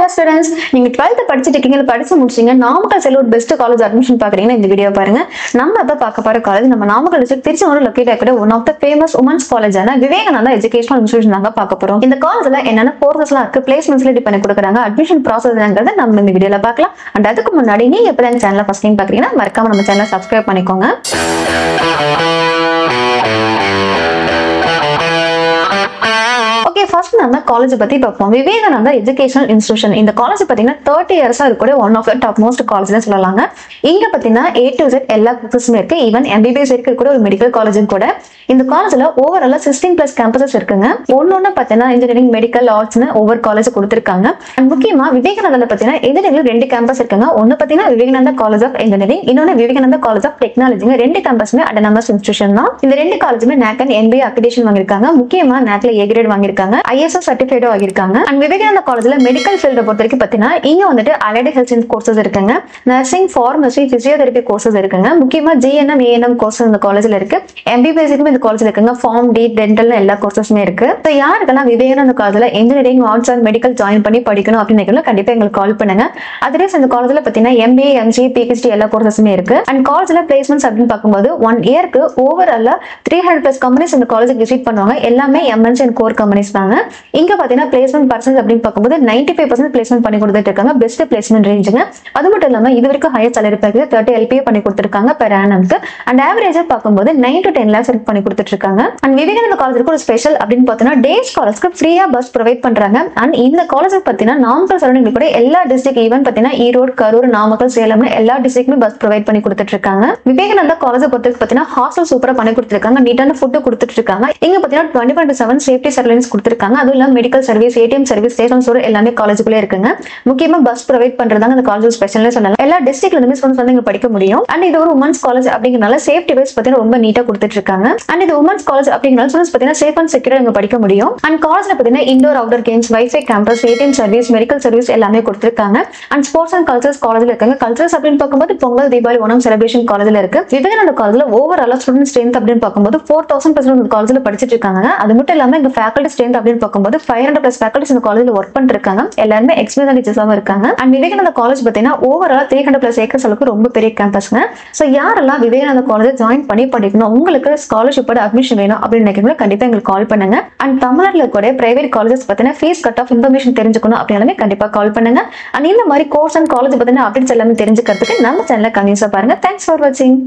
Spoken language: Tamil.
Hello students, நீங்க 12th படிச்சிட்டு இருக்கீங்க, படிச்சு முடிச்சீங்க, Namakkal Sellur best college admission பாக்குறீங்கன்னா இந்த வீடியோ பாருங்க. நம்ம இப்ப பார்க்க போற காலேஜ் நம்ம நாமக்கல் டிஸ்ட்ரிக்ட் திருச்செங்கோடு லொகேட் ஆகிற one of the famous womens காலேஜான விவேகானந்தா எஜுகேஷனல் இன்ஸ்டிடியூஷன் தாங்க பார்க்க போறோம். இந்த காலேஜ்ல என்னென்ன கோர்சஸ்லாம் இருக்கு, பிளேஸ்மெண்ட்ஸ்ல ரெடி பண்ணி கொடுக்குறாங்க, அட்மிஷன் ப்ராசஸ் என்னங்கறத நம்ம இந்த வீடியோல பார்க்கலாம். அண்ட் அதுக்கு முன்னாடி நீங்க எப்ப இந்த சேனலை ஃபர்ஸ்ட் டைம் பாக்குறீங்கன்னா மறக்காம நம்ம சேனலை சப்ஸ்கிரைப் பண்ணிக்கோங்க. First நம்ம காலேஜ் பத்தி பார்ப்போம். விவேகானந்தா எஜுகேஷனல் இன்ஸ்டிடியூஷன் இந்த காலேஜ் பாத்தீங்கன்னா 30 இயர்ஸா இருக்கக்கூடிய one of the top most காலேஜ்னு சொல்லலாங்க. இங்க பாத்தீங்கன்னா A to Z எல்லா கோர்சஸுமே இருக்கு. ஈவன் MBBS இருக்கக்கூடிய ஒரு மெடிக்கல் காலேஜும் கூட. இந்த காலேஜ்ல ஓவராலா 16+ கேம்பஸஸ் இருக்குங்க. ஒன்னொன்னு பாத்தீங்கன்னா இன்ஜினியரிங், மெடிக்கல், ஆர்ட்ஸ்னு ஒவ்வொரு காலேஜ் கொடுத்திருக்காங்க. அண்ட் முக்கியமா விவேகானந்தால பாத்தீங்கன்னா இன்ஜினியரிங் 2 கேம்பஸ் இருக்குங்க. ஒன்னு பாத்தீங்கன்னா விவேகானந்தா காலேஜ் ஆஃப் இன்ஜினியரிங், இன்னொன்னு விவேகானந்தா காலேஜ் ஆஃப் டெக்னாலஜிங்க. 2 கேம்பஸுமே அட்டானமஸ் இன்ஸ்டிடியூஷன் தான். இந்த 2 காலேஜுமே NAC and NBA அக்ரிடேஷன் வாங்கியிருக்காங்க. முக்கியமா NACல A கிரேட் வாங்கியிருக்காங்க, ISO சர்டிஃபைடும் ஆகியிருக்காங்க. அண்ட் விவேகானந்தா காலேஜ்ல மெடிக்கல் ஃபீல்ட பொறுத்த வரைக்கும் பாத்தீங்கன்னா இங்க வந்துட்டு அலைடு ஹெல்த் சயின்ஸ் கோர்சஸ் இருக்குங்க, நர்சிங், ஃபார்மசி, பிசியோதெரபி கோர்சஸ் இருக்குங்க. முக்கியமா GNM, ANM கோர்சஸ் இந்த காலேஜ்ல இருக்கு. MBBSக்கும் இந்த காலேஜ்ல இருக்குங்க. ஃபார்ம் டி, டென்டல் எல்லா கோர்சஸுமே இருக்கு. ஸோ யாருக்கெல்லாம் விவேகானந்தா காலேஜ்ல engineering, arts and medical join பண்ணி படிக்கணும் அப்படின்னு கண்டிப்பா எங்களுக்கு கால் பண்ணுங்க. அதர்வைஸ் இந்த காலேஜ்ல பாத்தீங்கன்னா MBA, MCA, PhD எல்லா கோர்சஸுமே இருக்கு. அண்ட் காலேஜ்ல பிளேஸ்மெண்ட்ஸ் அப்படின்னு பார்க்கும்போது 1 இயர்க்கு ஓவராலா 300+ கம்பெனிஸ் இந்த காலேஜுக்கு விசிட் பண்ணுவாங்க. எல்லாமே MNC அண்ட் கோர் கம்பெனிஸ் தாங்க. இங்க பாத்தீங்கன்னா பிளேஸ்மெண்ட் பர்சன்ட் அப்படின்னு பார்க்கும்போது 95% பிளேஸ்மெண்ட் பண்ணி கொடுத்துட்டு இருக்காங்க. பெஸ்ட் பிளேஸ்மெண்ட் ரேஞ்சுங்க. அது மட்டும் இல்லாம இது வரைக்கும் ஹையர் சாலரி பேக்கேஜ் 30 LPA பண்ணி கொடுத்திருக்காங்க பெர் ஆனம்க்கு. அண்ட் ஆவரேஜா பார்க்கும்போது 9 to 10 lakhs பண்ணி கொடுத்துட்டு இருக்காங்க. அண்ட் விவேகானந்தா காலேஜுக்கு ஒரு ஸ்பெஷல் அப்படின்னு பார்த்தீங்கன்னா டே ஸ்காலர்ஸ்க்கு ஃப்ரீயா பஸ் ப்ரொவைட் பண்றாங்க. அண்ட் இந்த காலேஜ் பாத்தீங்கன்னா நாமக்கல் சரௌண்டிங் கூட எல்லா டிஸ்ட்ரிக்ட், ஈவன் பாத்தீங்கன்னா ஈரோடு, கரூர், நாமக்கல், சேலம் எல்லா டிஸ்ட்ரிக்ட்மே பஸ் ப்ரொவைட் பண்ணி கொடுத்துட்டு இருக்காங்க. விவேகானந்தா காலேஜ் பொறுத்தவரைக்கும் பாத்தீங்கன்னா ஹாஸ்டல் சூப்பரா பண்ணி கொடுத்துருக்காங்க, நீட்டான ஃபுட் கொடுத்துட்டு இருக்காங்க. இங்க பாத்தீங்கன்னா 24/7 சேஃப்டி சர்வீலன்ஸ் கொடுத்திருக்காங்க. அதுவும் இல்லாம medical service, ATM service, station store எல்லாமே காலேஜுக்குள்ளே இருக்குங்க. முக்கியமா பஸ் ப்ரொவைட் பண்றதாங்க இந்த காலேஜ் ஸ்பெஷல்னு சொல்லலாம். எல்லா டிஸ்ட்ரிக்ட்ல இருந்து ஸ்டூடண்ட்ஸ் வந்து இங்க படிக்க முடியும். அண்ட் இது ஒரு உமன்ஸ் காலேஜ் அப்படிங்கறனால சேஃப்டி வைஸ் பாத்தீங்கன்னா ரொம்ப நீட்டா கொடுத்துட்டு இருக்காங்க. அண்ட் இது உமன்ஸ் காலேஜ் அப்படிங்கறனால ஸ்டூடண்ட்ஸ் பாத்தீங்கன்னா சேஃப் அண்ட் செக்யூரா இங்க படிக்க முடியும். அண்ட் காலேஜ்ல பாத்தீங்கன்னா indoor, outdoor games, wifi campus, ATM service, medical service எல்லாமே கொடுத்திருக்காங்க. அண்ட் ஸ்போர்ட்ஸ் அண்ட் கல்ச்சர்ஸ் காலேஜ்ல இருக்காங்க. கல்ச்சர்ஸ் அப்படின்னு பார்க்கும்போது பொங்கல், தீபாவளி, ஓணம் செலிப்ரேஷன் காலேஜ்ல இருக்கு. விவேகானந்தா காலேஜ்ல ஓவராலா ஸ்டூடெண்ட் ஸ்ட்ரென்த் அப்படின்னு பார்க்கும்போது 4000+ இந்த காலேஜ்ல படிச்சிட்டு இருக்காங்க. அது மட்டும் இல்லாம இங்க ஃபேக்கல்டி ஸ்ட்ரென்த் அப்படின்னு பார்க்கும்போது 500+ ஃபேக்கல்டிஸ் இந்த காலேஜ்ல ஒர்க் பண்ணிட்டு இருக்காங்க. எல்லாருமே எக்ஸ்பீரியன்ஸ் டீச்சர்ஸாவும் இருக்காங்க. அண்ட் விவேகானந்தா காலேஜ் பாத்தீங்கன்னா ஓவராலா 300+ ஏக்கர்ஸ் அளவுக்கு ரொம்ப பெரிய கேம்பஸ்ங்க. சோ யாரெல்லாம் விவேகானந்தா காலேஜ் ஜாயின் பண்ணி படிக்கணும், உங்களுக்கு ஸ்காலர்ஷிப்போட அட்மிஷன் வேணும் அப்படின்னு நினைக்கிறீங்களோ கண்டிப்பா எங்களுக்கு கால் பண்ணுங்க. அண்ட் தமிழ்நாட்டுல கூட பிரைவேட் காலேஜஸ் பாத்தீங்கன்னா ஃபீஸ் கட் ஆஃப் இன்ஃபர்மேஷன் தெரிஞ்சுக்கணும் அப்படின்னாலுமே கண்டிப்பா கால் பண்ணுங்க. அண்ட் இந்த மாதிரி கோர்ஸ் அண்ட் காலேஜ் பாத்தீங்கன்னா அப்டேட்ஸ் எல்லாமே தெரிஞ்சுக்கிறதுக்கு நம்ம சேனலை கண்டிப்பா பாருங்க. தேங்க்ஸ் ஃபார் வாட்சிங்.